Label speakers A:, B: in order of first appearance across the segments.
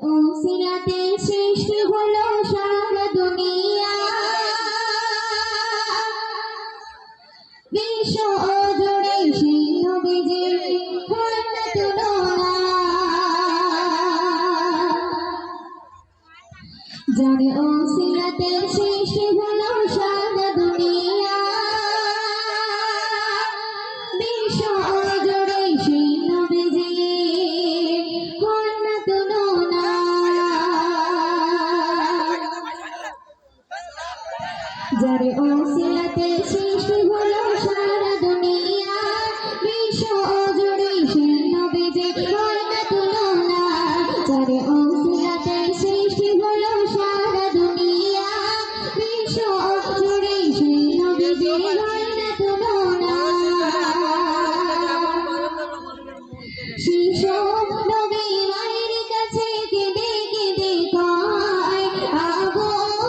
A: ওসিলাতে সৃষ্টি হলো সারা দুনিয়া, বিশ্ব জুড়ে সেই নবীজির হয় না তুলনা। যার ওসিলাতে সৃষ্টি হলো সারা দুনিয়া, বিশ্ব জুড়ে সেই নবীজির হয় না তুলনা। যার ওসিলাতে সৃষ্টি হলো সারা দুনিয়া, বিশ্ব জুড়ে সেই নবীজির হয় না তুলনা। যার ওসিলাতে সৃষ্টি হলো সারা দুনিয়া, বিশ্ব জুড়ে সেই নবীজির হয় না তুলনা। শিশু নবী মায়ের কাছে কেঁদে কেঁদে কয়, আবু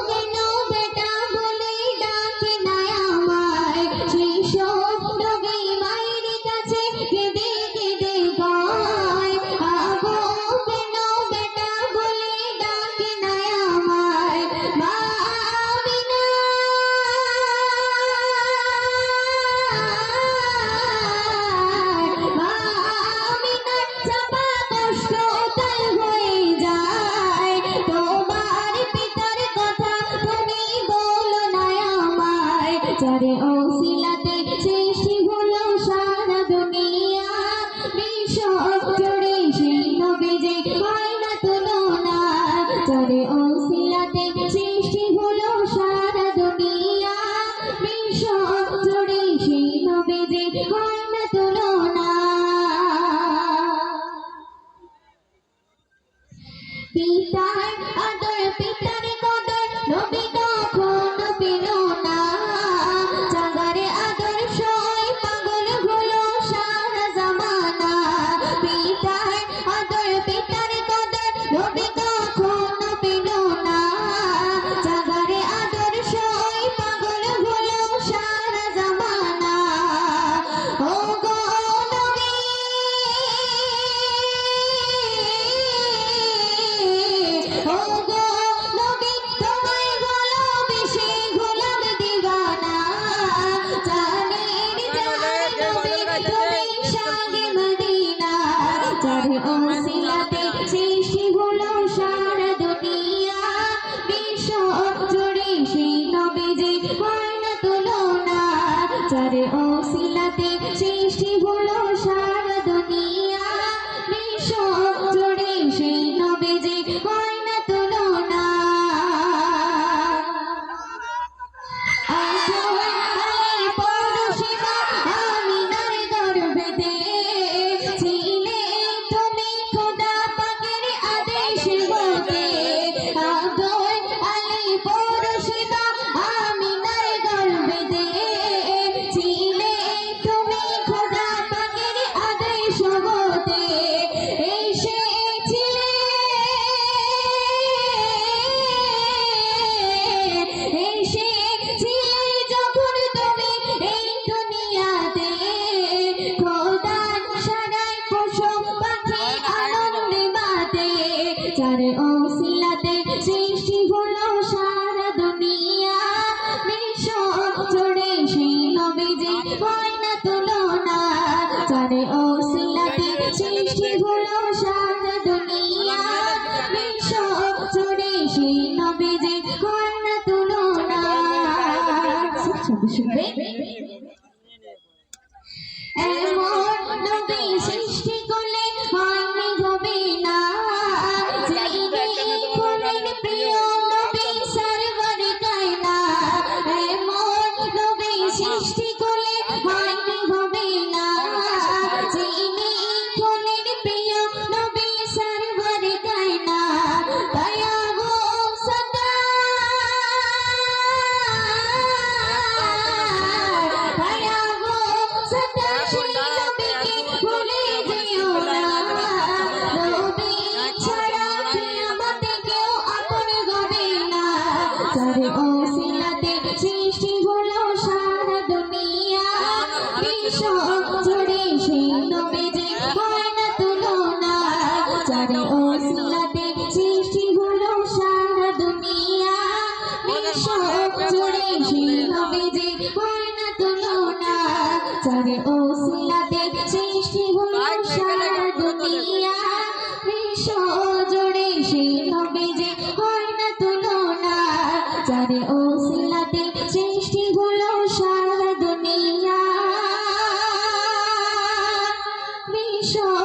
A: কেন বেটা বলে ডাকে না আমায়। শিশু নবী মায়ের কাছে কেঁদে কেঁদে কয়, আবু কেন বেটা বলে ডাকে না আমায়। মা আমিনা চাপা কষ্ট তাই হয়ে যায়, তোমার পিতার কথা তুমি বলো না আমায়। যার ওসিলাতে সৃষ্টি হলো সারা দুনিয়া, বিশ্ব জুড়ে সেই নবীজির হয় না তুলনা। যার ওসিলাতে সৃষ্টি হলো সারা দুনিয়া, বিশ্ব জুড়ে সেই নবীজির হয় না তুলনা। পিতার আদর পিতার কদর নবী কখনো পেল না, জাগার আদর্শ পাগল হলো সারা জামানা। পিতার আদর পিতার কদর নবী কখনো পেল না, জাগার আদর্শ পাগল হলো সারা জামানা। ও গো নবী ও গো নবী তোমায় ভালোবেসে গোলাম দিওয়ানা, জানের জান নবী তুমি শানে মদিনা। যার ওসিলাতে সৃষ্টি হলো সারা দুনিয়া, বিশ্ব জুড়ে সেই নবীজির হয় না তুলনা। যার ওসিলাতে সৃষ্টি হলো সারা দুনিয়া, বিশ্ব জুড়ে সেই নবীজির হয় না তুলনা। আমিনার গর্ভেতে ছিলে তুমি খোদা পাকের আদেশ হতে। আদর আলী পরশিবা আমিনার গর্ভেতে ছিলে তুমি খোদা পাকের আদেশ হতে। এসেছিলে যখন তুমি এই দুনিয়াতে, খোদার সারায় পশু পাখি আনন্দে মাতে। যার ওসিলাতে সৃষ্টি হলো সারা দুনিয়া, বিশ্ব জুড়ে সেই নবীজির হয় না তুলনা। যার ওসিলাতে সৃষ্টি হলো সারা দুনিয়া, বিশ্ব জুড়ে সেই নবীজির হয় না তুলনা। এমন নবী সৃষ্টি করলে হয়নি হবে না, যিনি হলেন প্রিয় নবী সরওয়ার কায়না। এমন নবী সৃষ্টি করলে হয়নি হবে না, যিনি হলেন প্রিয় নবী সরওয়ার কায়না। দয়া গো সদা যার ওসিলাতে সৃষ্টি হলো সারা দুনিয়া বিশ্ব জুড়ে সেই নবী যে হয় না তুলনা যার ওসিলাতে সৃষ্টি হলো সারা দুনিয়া বিশ্ব